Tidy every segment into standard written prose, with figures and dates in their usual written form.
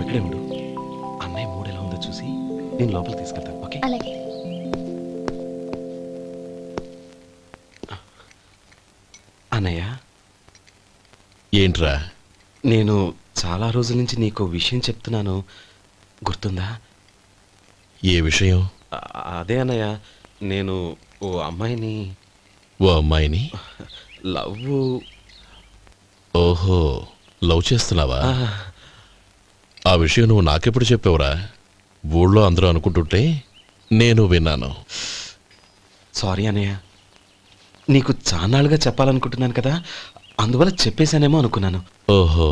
అక్కడే ఉండు. అన్నయ్య మూడు ఎలా ఉందో చూసి నేను లోపలికి తీసుకెళ్తాను. ఓకే? అలాగే. అన్నయ్య, ఏంట్రా? నేను చాలా రోజుల నుంచి నీకు విషయం చెప్తున్నాను, గుర్తుందా? ఏ విషయం? అదే అన్నయ్య, నేను ఓ అమ్మాయిని లవ్. ఓహో, లవ్ చేస్తున్నావా? ఆ విషయం నువ్వు నాకెప్పుడు చెప్పావురా? ఊళ్ళో అందరూ అనుకుంటుంటే నేను విన్నాను. సారీ అన్నయ్య, నీకు చాన్నాళ్ళుగా చెప్పాలనుకుంటున్నాను కదా, అందువల్ల చెప్పేశానేమో అనుకున్నాను. ఓహో,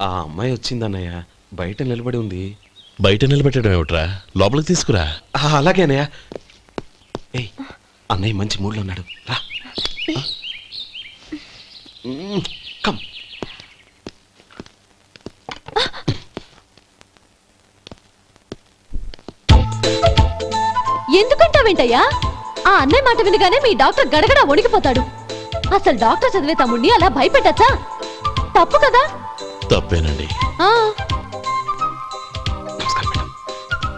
ఆ అమ్మాయి వచ్చిందన్నయ్య, బయట నిలబడి ఉంది. బయట నిలబెట్టడం ఏమిట్రా? లోపలికి తీసుకురా. అలాగే అన్నయ్య. ఏయ్, అన్నయ్య మంచి మూడ్లో ఉన్నాడు, రా. కమ్. ఎందుకంటావేంటయ్యా? ఆ అన్నయ్య మాట వినగానే మీ డాక్టర్ గడగడ వణికిపోతాడు. అసలు డాక్టర్ చదివే తమ్ముడిని అలా భయపెట్టచ్చా? తప్పు కదా? తప్పేనండి.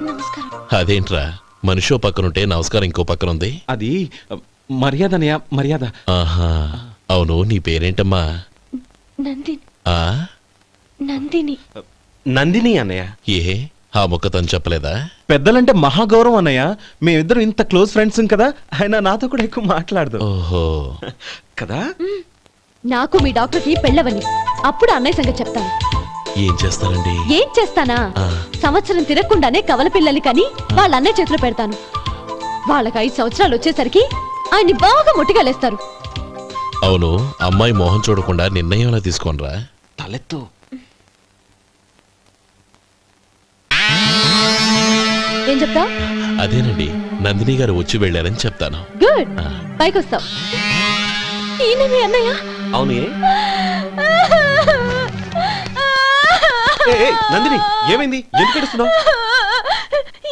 నమస్కారం. అదేంట్రా, మనిషో పక్కనుంటే నమస్కారం ఇంకో పక్కన ఉంది? అది మర్యాద అన్నయ్య, మర్యాద. ఆహా, అవును, నీ పేరేంటమ్మా? నందిని. నందిని. నందిని అన్నయ్య. ఏ, ఆ మొక్క తను చెప్పలేదా? పెద్దలంటే మహాగౌరవం అన్నయ్య, మేమిద్దరం ఇంత క్లోజ్ ఫ్రెండ్స్ కదా, ఆయన నాతో కూడా ఎక్కువ మాట్లాడదు. ఓహో కదా. నాకు మీ డాక్టర్కి పెళ్ళవని, అప్పుడు అన్నయ్య సంగతి చెప్తాను. ఏం చేస్తానండి? ఏం చేస్తానా? సంవత్సరం తిరగకుండానే కవల పిల్లల్ని కని వాళ్ళ అన్నయ్య చేతిలో పెడతాను. వాళ్ళకి 5 సంవత్సరాలు వచ్చేసరికి ఆయన్ని బాగా ముట్టిగలేస్తారు. అవును, అమ్మాయి మోహం చూడకుండా నిర్ణయం ఎలా తీసుకోనరా? తలెత్తు. ఏం చెప్తా? అదేనండి, నందిని గారు వచ్చి వెళ్ళారని చెప్తాను. గుడ్, పైకి వస్తావు. ఈయన మీ అన్నయ్య? అవును. నందిని, ఏమైంది? ఎందుకు ఏడుస్తున్నావు?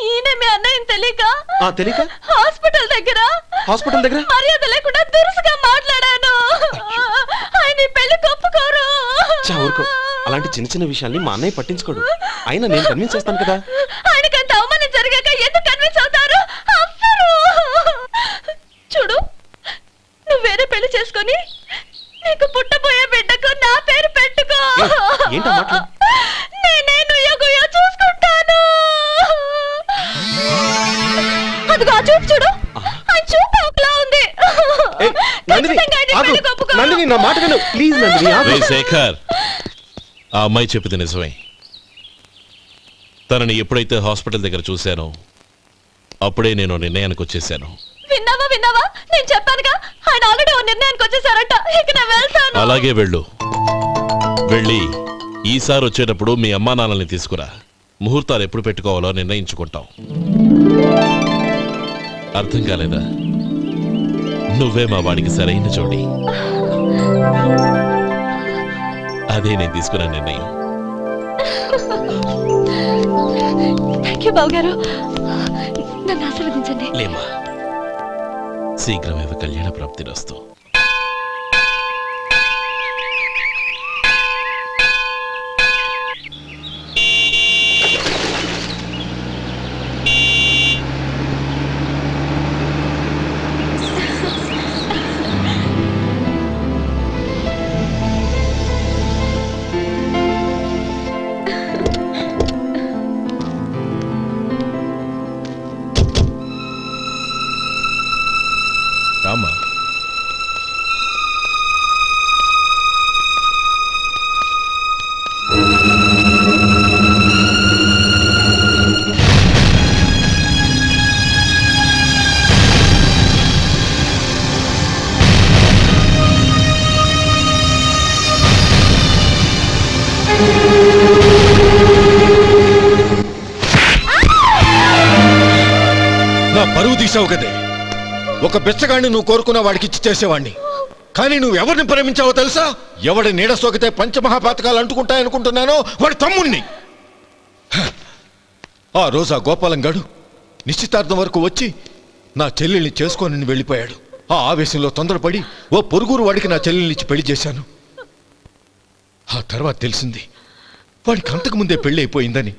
ఈయన మీ అన్నయ్యని తెలియక హాస్పిటల్ దగ్గర మర్యాద లేకుండా దురుసుగా మాట్లాడాను. ఆయన పెళ్లి ఒప్పుకోరు. అలాంటి చిన్న చిన్న విషయాల్ని మా అన్నయ్య పట్టించుకోడు. అయినా నేను కన్విన్స్ చేస్తాను కదా. ఆయనకి అంత అవమానం జరిగాక ఎందుకు కన్విన్స్ అవుతారు? చూడు, నువ్వు వేరే పెళ్లి చేసుకొని నీకు పుట్టబోయే బిడ్డకు నా పేరు పెట్టుకో. నేనే నుయ్యగుయ్య చూసుకుంటాను. అదిగో ఆ చూపు చూడు, ఆ చూపు ఒకలా ఉంది. శేఖర్, ఆ అమ్మాయి చెప్పింది నిజమే. తనని ఎప్పుడైతే హాస్పిటల్ దగ్గర చూశానో అప్పుడే నేను నిర్ణయానికి వచ్చేసాను. విన్నావా? నేను చెప్పానుగా, ఆయన ఆల్రెడీ ఓ నిర్ణయానికి వచ్చేసారట. ఇక నేను వెళ్తాను. అలాగే వెళ్ళు. వెళ్ళి ఈసారి వచ్చేటప్పుడు మీ అమ్మా నాన్నల్ని తీసుకురా. ముహూర్తాలు ఎప్పుడు పెట్టుకోవాలో నిర్ణయించుకుంటాం. అర్థం కాలేదా? నువ్వే మా వాడికి సరైన జోడి. అదే నేను తీసుకున్న నిర్ణయం. బావగారు, నన్ను ఆశీర్వదించండి. లేమ్మా, శీఘ్రమేవ కళ్యాణ ప్రాప్తిరస్తు. పరువు తీసావు కదే. ఒక బిచ్చగాడిని నువ్వు కోరుకున్న వాడికి ఇచ్చి చేసేవాడిని. కానీ నువ్వు ఎవరిని ప్రేమించావో తెలుసా? ఎవడి నీడ సోకితే పంచమహాపాతకాలు అంటుకుంటాయనుకుంటున్నానో వాడి తమ్ముణ్ణి. ఆ రోజు ఆ గోపాలం గాడు నిశ్చితార్థం వరకు వచ్చి నా చెల్లెల్ని చేసుకొని వెళ్ళిపోయాడు. ఆ ఆవేశంలో తొందరపడి ఓ పొరుగురు వాడికి నా చెల్లెల్నిచ్చి పెళ్లి చేశాను. ఆ తర్వాత తెలిసింది వాడికి అంతకుముందే పెళ్ళైపోయిందని,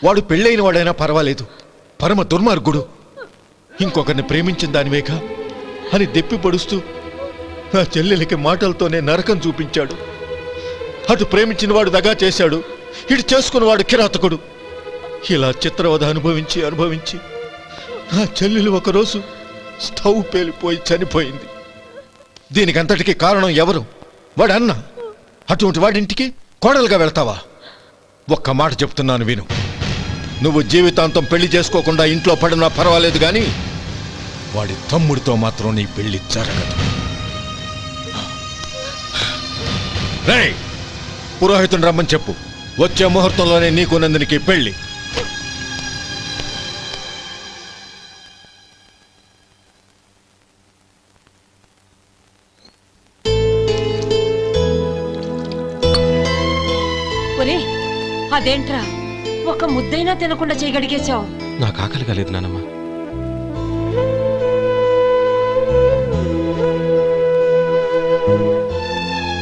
వాడు పెళ్ళైన వాడైనా పర్వాలేదు, పరమ దుర్మార్గుడు, ఇంకొకరిని ప్రేమించిన దానివేగా అని దెప్పి పొడుస్తూ నా చెల్లెలికి మాటలతోనే నరకం చూపించాడు. అటు ప్రేమించిన వాడు దగా చేశాడు, ఇటు చేసుకున్నవాడు కిరాతకుడు. ఇలా చిత్రవధ అనుభవించి అనుభవించి నా చెల్లెలు ఒకరోజు స్టవ్ పేలిపోయి చనిపోయింది. దీనికంతటికీ కారణం ఎవరు? వాడు అన్న. అటువంటి వాడింటికి కోడలుగా వెళ్తావా? ఒక్క మాట చెప్తున్నాను విను. నువ్వు జీవితాంతం పెళ్లి చేసుకోకుండా ఇంట్లో పడినా పర్వాలేదు, కానీ వాడి తమ్ముడితో మాత్రం నీ పెళ్లి జరగదు. రేయ్, పురోహితుని రమ్మని చెప్పు. వచ్చే ముహూర్తంలోనే నీకు నందినికి పెళ్లి. అదేంట్రా, ఒక ముద్దైనా తినకుండా చేయగడిగేశావు? నాకు ఆకలి కాలేదు నానమ్మ.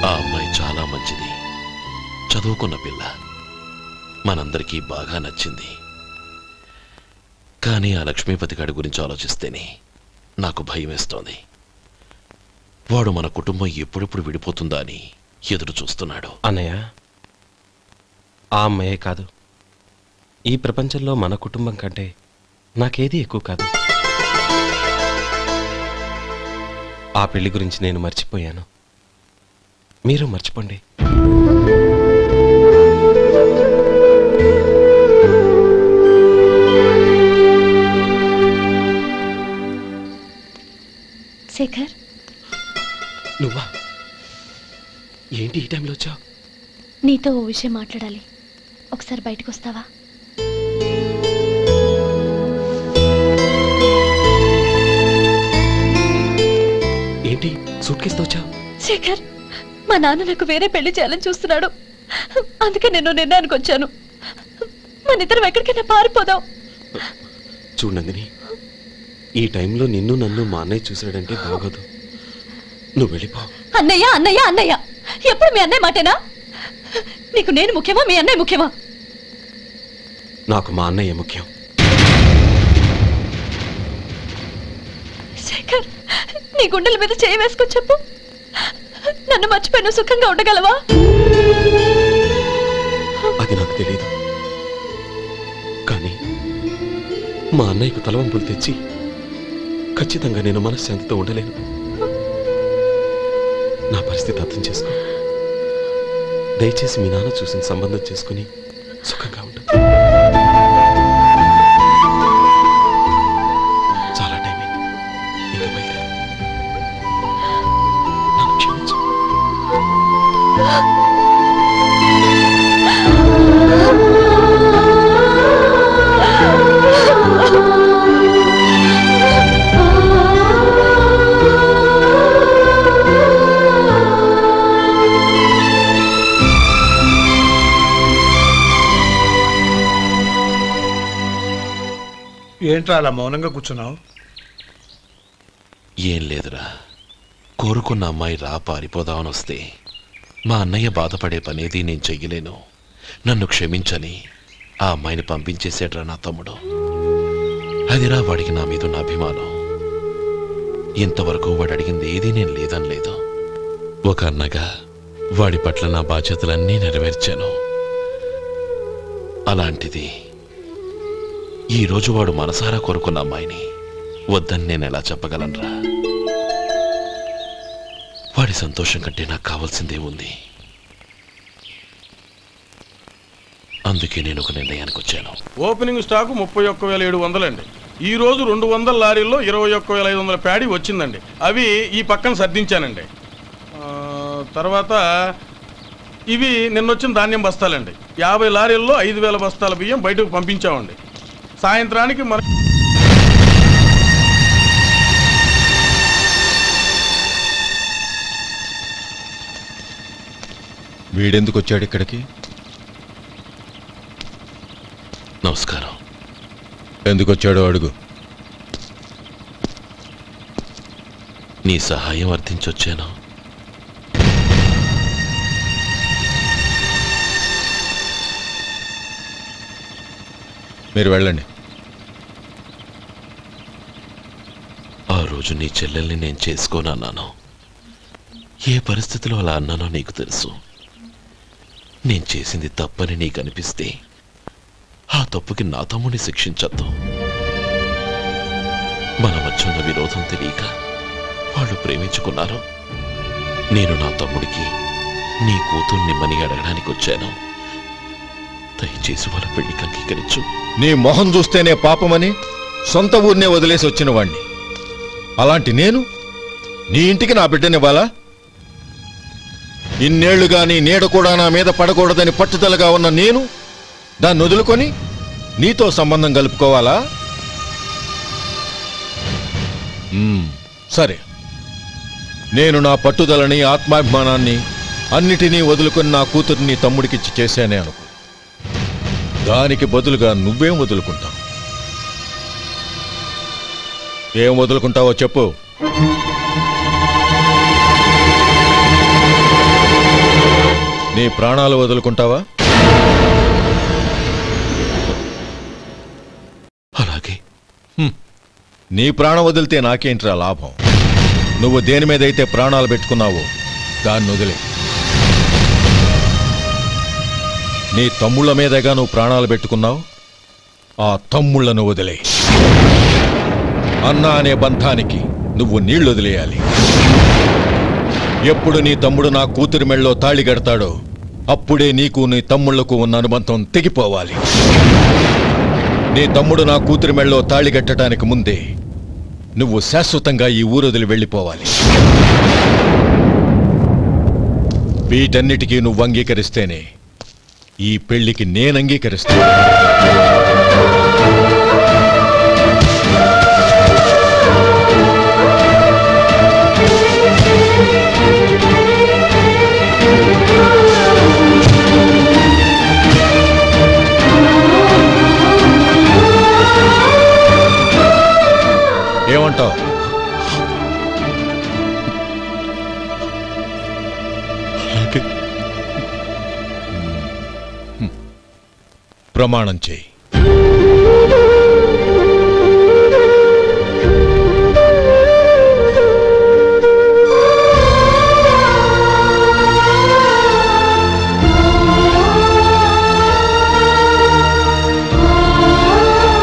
ఆ అమ్మాయి చాలా మంచిది, చదువుకున్న పిల్ల, మనందరికీ బాగా నచ్చింది. కానీ ఆ లక్ష్మీపతి గారి గురించి ఆలోచిస్తేనే నాకు భయం వేస్తోంది. వాడు మన కుటుంబం ఎప్పుడెప్పుడు విడిపోతుందా అని ఎదురు చూస్తున్నాడు. అన్నయ్య, ఆ అమ్మాయే కాదు, ఈ ప్రపంచంలో మన కుటుంబం కంటే నాకేది ఎక్కువ కాదు. ఆ పెళ్లి గురించి నేను మర్చిపోయాను, మీరు మర్చిపోండి. శేఖర్, నువ్వా? ఏంటి ఈ టైంలో వచ్చావు? నీతో ఓ విషయం మాట్లాడాలి. ఒకసారి బయటకు వస్తావా? ఏంటి సూట్ కేసుతో వచ్చావు? శేఖర్, మా నాన్న నాకు వేరే పెళ్లి చేయాలని చూస్తున్నాడు. అందుకే నేను నిర్ణయానికి వచ్చాను. మన ఇద్దరం ఎక్కడికైనా పారిపోదాం. చూడండి, ఈ టైంలో నిన్ను నన్ను మా అన్నయ్య చూసాడంటే బాగోదు. నువ్వు వెళ్ళిపో. అన్నయ్య అన్నయ్య అన్నయ్య, ఎప్పుడు మీ అన్నయ్య మాటేనా? నీకు నేను ముఖ్యమా, మీ అన్నయ్య ముఖ్యమా? నాకు మా అన్నయ్య ముఖ్యం. శేఖర్, నీ గుండెల మీద చేయి వేసుకొని చెప్పు, నన్ను మర్చిపోయిన సుఖంగా ఉండగలవా? అది నాకు తెలియదు, కానీ మా అన్నయ్యకు తలవంపులు తెచ్చి ఖచ్చితంగా నేను మనశ్శాంతితో ఉండలేను. నా పరిస్థితి అర్థం చేసుకో. దయచేసి మీ నాన్న చూసిన సంబంధం చేసుకుని సుఖంగా ఉంటుంది. చాలా టైం అయింది, ఇంకా బయలుదేరు. నన్ను క్షమించు. ఏంట్రా అలా మౌనంగా కూర్చున్నావు? ఏం లేదురా, కోరుకున్న అమ్మాయి రా పారిపోదామని వస్తే మా అన్నయ్య బాధపడే పనేది నేను చెయ్యలేను, నన్ను క్షమించని ఆ అమ్మాయిని పంపించేసాడ్రా నా తమ్ముడు. అదిరా వాడికి నా మీద ఉన్న అభిమానం. ఇంతవరకు వాడు అడిగింది ఏదీ నేను లేదనలేదు. ఒక అన్నగా వాడి పట్ల నా బాధ్యతలన్నీ నెరవేర్చాను. అలాంటిది ఈరోజు వాడు మనసారా కోరుకున్న అమ్మాయిని వద్దని నేను ఎలా చెప్పగలనరా? వాడి సంతోషం కంటే నాకు కావాల్సిందే ఉంది. అందుకే నేను ఒక నిర్ణయానికి వచ్చాను. ఓపెనింగ్ స్టాకు 31,700 అండి. ఈ రోజు 200 లారీల్లో 21,500 ప్యాడీ వచ్చిందండి. అవి ఈ పక్కన సర్దించానండి. తర్వాత ఇవి నిన్నొచ్చిన ధాన్యం బస్తాలండి. 50 లారీల్లో 5,000 బస్తాల బియ్యం బయటకు పంపించామండి. సాయంత్రానికి మన వీడెందుకు వచ్చాడు ఇక్కడికి? నమస్కారం. ఎందుకు వచ్చాడో అడుగు. నీ సహాయం మీరు వెళ్ళండి. ఆ రోజు నీ చెల్లెల్ని నేను చేసుకోనన్నాను. ఏ పరిస్థితిలో అలా అన్నానో నీకు తెలుసు. నేను చేసింది తప్పని నీకు అనిపిస్తే ఆ తప్పుకి నా తమ్ముడిని శిక్షించద్దు. మన మధ్య ఉన్న విరోధం తెలియక వాళ్ళు ప్రేమించుకున్నారు. నేను నా తమ్ముడికి నీ కూతుర్నిమ్మని అడగడానికి వచ్చాను. దయచేసి వాళ్ళ పెళ్లికి అంగీకరించు. నీ మొహం చూస్తేనే పాపమని సొంత ఊరినే వదిలేసి వచ్చిన వాణ్ణి. అలాంటి నేను నీ ఇంటికి నా బిడ్డనివ్వాలా? ఇన్నేళ్లుగా నీ నీడ కూడా నా మీద పడకూడదని పట్టుదలగా ఉన్న నేను దాన్ని వదులుకొని నీతో సంబంధం కలుపుకోవాలా? సరే, నేను నా పట్టుదలని ఆత్మాభిమానాన్ని అన్నిటినీ వదులుకొని నా కూతుర్ని తమ్ముడికిచ్చి చేశానే అనుకో. దానికి బదులుగా నువ్వేం వదులుకుంటావు? ఏం వదులుకుంటావో చెప్పు. నీ ప్రాణాలు వదులుకుంటావా? అలాగే. నీ ప్రాణం వదిలితే నాకేంట్రా లాభం? నువ్వు దేని మీదైతే ప్రాణాలు పెట్టుకున్నావో దాన్ని వదిలే. నీ తమ్ముళ్ళ మీదగా నువ్వు ప్రాణాలు పెట్టుకున్నావు. ఆ తమ్ముళ్లను వదిలే. అన్న అనే బంధానికి నువ్వు నీళ్లు వదిలేయాలి. ఎప్పుడు నీ తమ్ముడు నా కూతురి మెళ్ళలో తాళి కడతాడో అప్పుడే నీకు నీ తమ్ముళ్లకు ఉన్న అనుబంధం తెగిపోవాలి. నీ తమ్ముడు నా కూతురి మెళ్ళలో తాళి కట్టడానికి ముందే నువ్వు శాశ్వతంగా ఈ ఊరొదిలి వెళ్ళిపోవాలి. వీటన్నిటికీ నువ్వు అంగీకరిస్తేనే ఈ పెళ్లికి నేను అంగీకరిస్తాను. ఏమంటావు? ప్రమాణం చేయి.